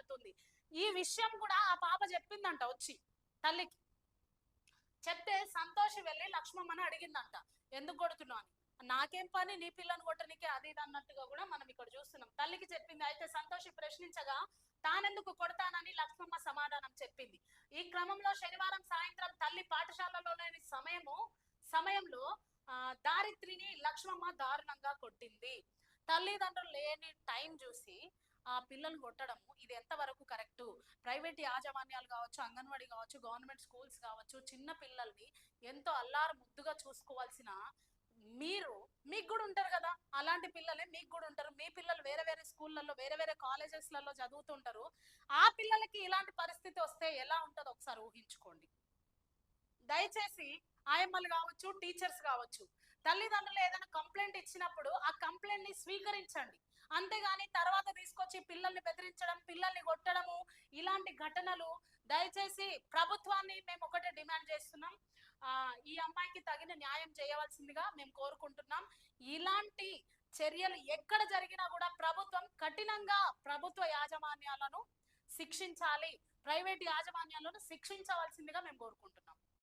పడుతుంది. ఈ విషయం కూడా ఆ పాప చెప్పిందంట వచ్చి తల్లికి. చెప్తే సంతోషి వెళ్ళి లక్ష్మమ్మని అడిగిందంట, ఎందుకు కొడుతున్నావు అని. నాకేం పని నీ పిల్లని కొట్టనికే, అది ఇది అన్నట్టుగా కూడా మనం ఇక్కడ చూస్తున్నాం. తల్లికి చెప్పింది. అయితే సంతోషి ప్రశ్నించగా తానెందుకు కొడతానని లక్ష్మమ్మ సమాధానం చెప్పింది. ఈ క్రమంలో శనివారం సాయంత్రం తల్లి పాఠశాలలో లేని సమయంలో దారిత్రిని లక్ష్మమ్మ దారుణంగా కొట్టింది. తల్లిదండ్రులు లేని టైం చూసి ఆ పిల్లలు కొట్టడం ఇది ఎంతవరకు కరెక్ట్? ప్రైవేట్ యాజమాన్యాలు కావచ్చు, అంగన్వాడీ కావచ్చు, గవర్నమెంట్ స్కూల్స్ కావచ్చు, చిన్న పిల్లల్ని ఎంతో అల్లారు ముద్దుగా చూసుకోవాల్సిన మీకు కూడా ఉంటారు కదా, అలాంటి పిల్లలే మీకు కూడా ఉంటారు. మీ పిల్లలు వేరే వేరే స్కూళ్ళల్లో, వేరే వేరే కాలేజెస్లలో చదువుతుంటారు. ఆ పిల్లలకి ఇలాంటి పరిస్థితి వస్తే ఎలా ఉంటుందో ఒకసారి ఊహించుకోండి. దయచేసి ఆయమ్మలు కావచ్చు, టీచర్స్ కావచ్చు, తల్లిదండ్రులు ఏదైనా కంప్లైంట్ ఇచ్చినప్పుడు ఆ కంప్లైంట్ ని స్వీకరించండి. అంతేగాని తర్వాత తీసుకొచ్చి పిల్లల్ని బెదిరించడం, పిల్లల్ని కొట్టడము, ఇలాంటి ఘటనలు దయచేసి ప్రభుత్వాన్ని మేము ఒకటే డిమాండ్ చేస్తున్నాం. ఈ అమ్మాయికి తగిన న్యాయం చేయవలసిందిగా మేము కోరుకుంటున్నాం. ఇలాంటి చర్యలు ఎక్కడ జరిగినా కూడా ప్రభుత్వం కఠినంగా ప్రభుత్వ యాజమాన్యాలను శిక్షించాలి, ప్రైవేట్ యాజమాన్యాలను శిక్షించవలసిందిగా మేము కోరుకుంటున్నాం.